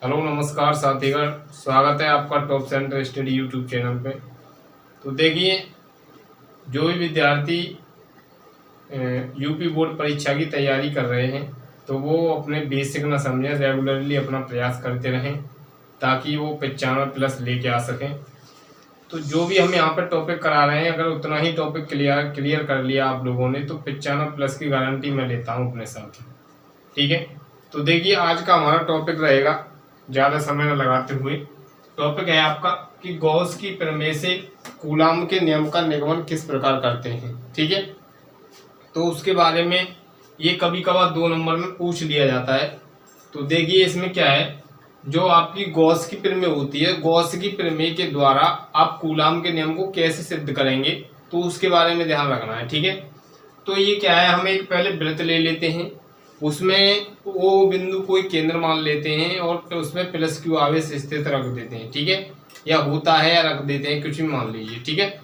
Hello नमस्कार साथीगण, स्वागत है आपका top centre study YouTube channel पे। तो देखिए, जो भी विद्यार्थी यूपी बोर्ड परीक्षा की तैयारी कर रहे हैं तो वो अपने बेसिक न समझें, रेगुलरली अपना प्रयास करते रहें ताकि वो 95+ लेके आ सकें। तो जो भी हम यहाँ पर टॉपिक करा रहे हैं, अगर उतना ही टॉपिक क्लियर कर लिया आप लोगों ने तो 95+ की गारंटी मैं लेता हूँ अपने साथ। ठीक है, तो देखिए आज का हमारा टॉपिक रहेगा, ज़्यादा समय न लगाते हुए, टॉपिक है आपका कि गॉस की प्रमेय से कूलाम के नियम का निगमन किस प्रकार करते हैं। ठीक है, तो उसके बारे में ये कभी कभार 2 नंबर में पूछ लिया जाता है। तो देखिए इसमें क्या है, जो आपकी गॉस की प्रमेय होती है, गॉस की प्रमेय के द्वारा आप कूलाम के नियम को कैसे सिद्ध करेंगे तो उसके बारे में ध्यान रखना है। ठीक है, तो ये क्या है, हम एक पहले वृत्त ले लेते हैं, उसमें वो बिंदु कोई केंद्र मान लेते हैं और उसमें प्लस क्यू आवेश स्थित रख देते हैं। ठीक है, या होता है या रख देते हैं, कुछ भी मान लीजिए। ठीक है,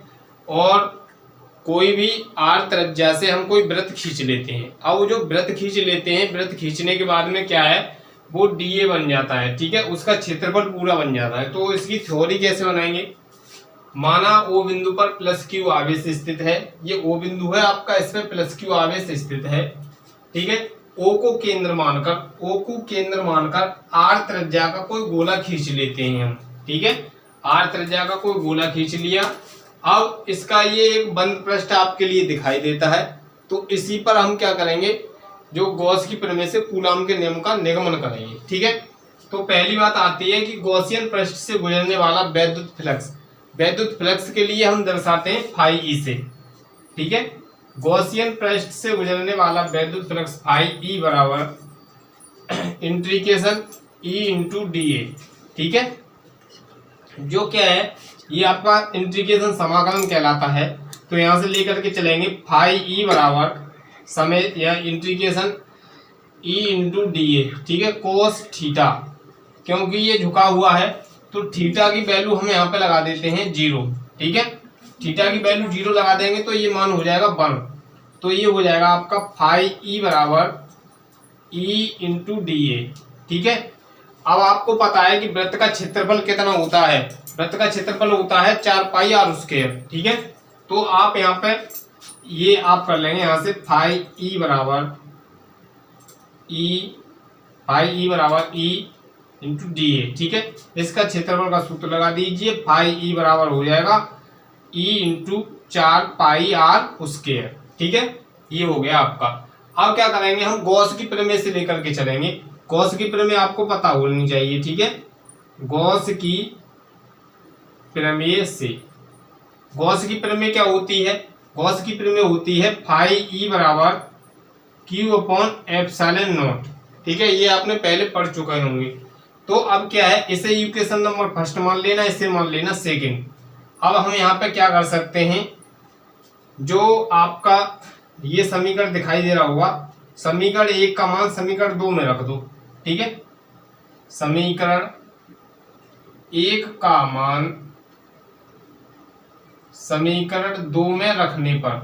और कोई भी आर त्रिज्या से हम कोई वृत्त खींच लेते हैं। अब वो जो वृत्त खींच लेते हैं, वृत्त खींचने के बाद में क्या है, वो डीए बन जाता है। ठीक है, उसका क्षेत्रफल पूरा बन जाता है। तो इसकी थ्योरी कैसे बनाएंगे, माना ओ बिंदु पर प्लस क्यू आवेश स्थित है, ये ओ बिंदु है आपका, इसमें प्लस क्यू आवेश स्थित है। ठीक है, ओ को केंद्र मानकर आर त्रिज्या का कोई गोला खींच लेते हैं हम। ठीक है, आर त्रिज्या का कोई गोला खींच लिया। अब इसका ये एक बंद पृष्ठ आपके लिए दिखाई देता है, तो इसी पर हम क्या करेंगे, जो गॉस की प्रमेय से कूलाम के नियम का निगमन करेंगे। ठीक है, तो पहली बात आती है कि गॉसियन पृष्ठ से गुजरने वाला वैद्युत फ्लक्स के लिए हम दर्शाते हैं फाई ई से। ठीक है, गॉसियन पृष्ठ से गुजरने वाला वैद्युत फ्लक्स फाई ई बराबर integration E into D A. ठीक है, जो क्या है, ये आपका इंटीग्रेशन समाकलन कहलाता है। तो यहां से लेकर के चलेंगे, फाई ई बराबर समय या integration E into D A. ठीक है, कोस थीटा, क्योंकि ये झुका हुआ है तो थीटा की वैल्यू हम यहाँ पे लगा देते हैं 0। ठीक है, थीटा की वैल्यू 0 लगा देंगे तो ये मान हो जाएगा 1। तो ये हो जाएगा आपका फाई ई बराबर ई इंटू डी ए। ठीक है, अब आपको पता है कि वृत्त का क्षेत्रफल कितना होता है, वृत्त का क्षेत्रफल होता है 4 पाई आर स्क्वायर। ठीक है, तो आप यहाँ पे ये आप कर लेंगे, यहाँ से फाई ई बराबर ई इंटू डी ए। ठीक है, इसका क्षेत्रफल का सूत्र लगा दीजिए, फाई ई बराबर हो जाएगा E into 4 pi R square. ठीक है, ये हो गया आपका। अब क्या करेंगे, हम गॉस की प्रमेय से लेकर के चलेंगे। गॉस की प्रमेय आपको पता होनी चाहिए। ठीक है, गॉस की प्रमेय से, गॉस की प्रमेय क्या होती है, गॉस की प्रमेय होती है फाई ई बराबर क्यू अपॉन एप्सिलॉन नॉट। ठीक है, ये आपने पहले पढ़ चुके होंगे। तो अब क्या है, इसे इक्वेशन नंबर फर्स्ट मान लेना, इसे मान लेना सेकंड। अब हम यहाँ पे क्या कर सकते हैं, जो आपका ये समीकरण दिखाई दे रहा होगा, समीकरण 1 का मान समीकरण 2 में रख दो। ठीक है, समीकरण 1 का मान समीकरण 2 में रखने पर,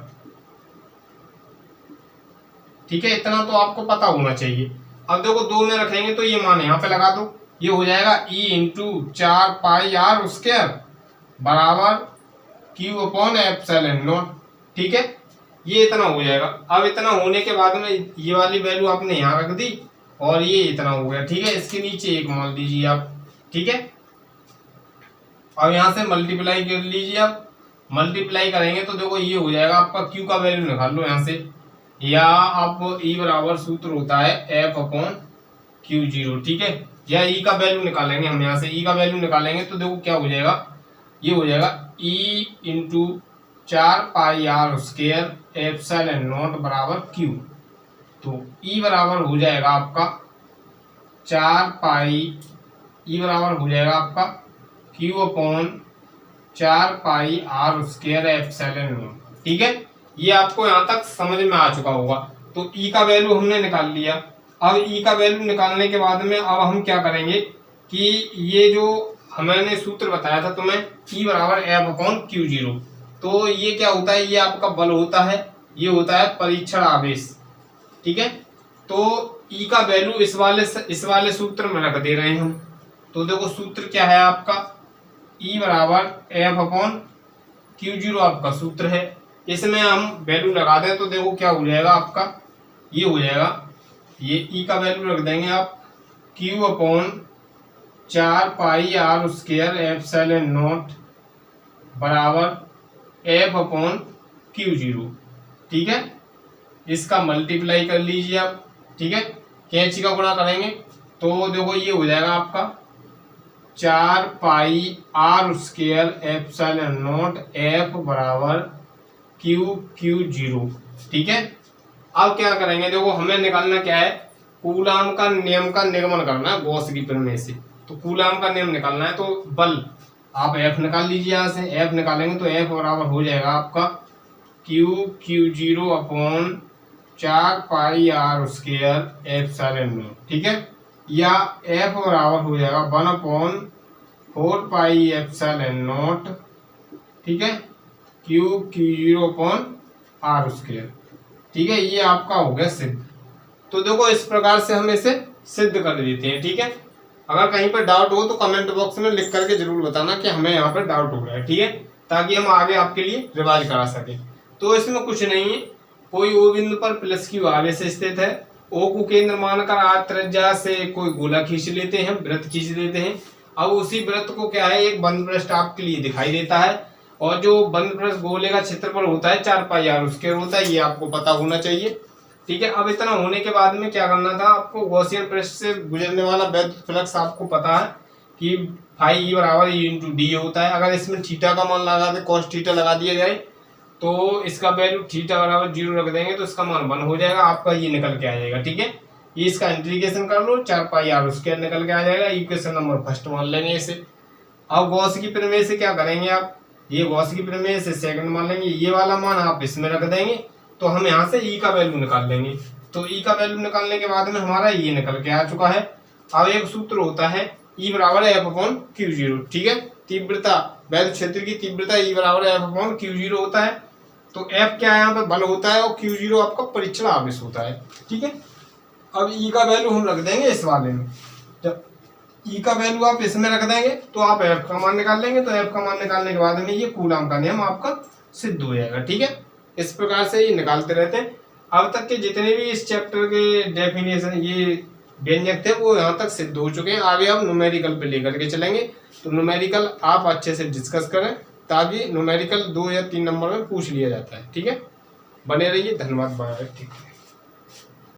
ठीक है, इतना तो आपको पता होना चाहिए। अब देखो 2 में रखेंगे तो ये मान यहाँ पे लगा दो, ये हो जाएगा E into 4 pi R square बराबर क्यू अपॉन एप्सिलॉन नॉट। ठीक है, ये इतना हो जाएगा। अब इतना होने के बाद में ये वाली वैल्यू आपने यहाँ रख दी और ये इतना हो गया। ठीक है, इसके नीचे 1 मान लीजिए आप। ठीक है, अब यहाँ से मल्टीप्लाई कर लीजिए आप, मल्टीप्लाई करेंगे तो देखो ये हो जाएगा आपका, क्यू का वैल्यू निकाल लो यहाँ से, या आप ई बराबर सूत्र होता है एफ अपॉन क्यू 0। ठीक है, या ई का वैल्यू निकालेंगे हम, यहाँ से ई का वैल्यू निकालेंगे तो देखो क्या हो जाएगा, ये हो जाएगा E into 4 pi R square epsilon naught बराबर क्यू। तो ई बराबर हो जाएगा आपका 4 पाई, ई बराबर हो जाएगा आपका Q upon 4 pi R square epsilon naught. ठीक है, ये आपको यहाँ तक समझ में आ चुका होगा। तो ई का वैल्यू हमने निकाल लिया। अब ई का वैल्यू निकालने के बाद में अब हम क्या करेंगे कि ये जो हमने सूत्र बताया था तुम्हें, ई बराबर एफ अपॉन क्यू 0, तो ये क्या होता है, ये आपका बल होता है, ये होता है परीक्षण आवेश। ठीक है, तो ई का वैल्यू इस वाले सूत्र में रख दे रहे हैं हम। तो देखो सूत्र क्या है आपका, E बराबर F/Q0 आपका सूत्र है। इसमें हम वैल्यू लगा दें तो देखो क्या हो जाएगा आपका, ये हो जाएगा, ये E का वैल्यू रख देंगे आप Q/4πr² बराबर F/Q0। ठीक है, इसका मल्टीप्लाई कर लीजिए आप। ठीक है, कैंची का गुणा करेंगे तो देखो ये हो जाएगा आपका 4πr² F बराबर Q0। ठीक है, अब क्या करेंगे, देखो हमें निकालना क्या है, कूलाम का नियम का निगमन करना है गॉस की प्रमेय से। तो कूलाम का नियम निकालना है तो बल आप F निकाल लीजिए, यहाँ से F निकालेंगे तो F बराबर हो जाएगा आपका Q0/4πr²। ठीक है, या F बराबर हो जाएगा 1/4πε0। ठीक है, Q0/r²। ठीक है, ये आपका हो गया सिद्ध। तो देखो इस प्रकार से हम इसे सिद्ध कर देते हैं। ठीक है, अगर कहीं पर डाउट हो तो कमेंट बॉक्स में लिख करके जरूर बताना कि हमें यहाँ पर डाउट हो रहा है। ठीक है, ताकि हम आगे आपके लिए रिवाइज करा सकें। तो इसमें कुछ नहीं है, कोई O बिंदु पर प्लस Q आवेश स्थित है, O को केंद्र मानकर R त्रिज्या से कोई गोला खींच लेते हैं, वृत्त खींच लेते हैं। अब उसी वृत्त को क्या है, एक बंद पृष्ठ आपके लिए दिखाई देता है, और जो बंद पृष्ठ गोले का क्षेत्रफल होता है 4πr² होता है, ये आपको पता होना चाहिए। ठीक है, अब इतना होने के बाद में क्या करना था आपको, गॉसियन पृष्ठ से गुजरने वाला वैद्युत फ्लक्स आपको पता है कि φE बराबर E/d होता है। अगर इसमें थीटा का मान लगा दे, cos थीटा लगा दिया जाए तो इसका वैल्यू थीटा बराबर 0 रख देंगे तो इसका मान 1 हो जाएगा, आपका ये निकल के आ जाएगा। ठीक है, ये इसका इंटीग्रेशन कर लो, 4πr² निकल के आ जाएगा। इक्वेशन नंबर फर्स्ट मान लेंगे इसे। अब गॉस की प्रमेय से क्या करेंगे आप, ये गॉस की प्रमेय से सेकंड मान लेंगे, ये वाला मान आप इसमें रख देंगे तो हम यहाँ से E का वैल्यू निकाल लेंगे। तो E का वैल्यू निकालने के बाद में हमारा ये निकल के आ चुका है। अब एक सूत्र होता है E बराबर F/Q0। ठीक है, तीव्रता, वैद्युत क्षेत्र की तीव्रता E बराबर F/Q0 होता है। तो F क्या है, यहाँ पे बल होता है, और Q0 आपका परीक्षण आवेश होता है। ठीक है, अब E का वैल्यू हम रख देंगे इस वाले में। जब E का वैल्यू आप इसमें रख देंगे तो आप F का मान निकाल लेंगे। तो F का मान निकालने के बाद में ये कूलाम का नियम आपका सिद्ध हो जाएगा। ठीक है, इस प्रकार से ये निकालते रहते हैं। अब तक के जितने भी इस चैप्टर के डेफिनेशन, ये व्यंजक थे, वो यहाँ तक सिद्ध हो चुके हैं। आगे हम न्यूमेरिकल पे लेकर के चलेंगे। तो न्यूमेरिकल आप अच्छे से डिस्कस करें, ताकि न्यूमेरिकल 2 या 3 नंबर में पूछ लिया जाता है। ठीक है, बने रहिए, धन्यवाद। बाय। ठीक है।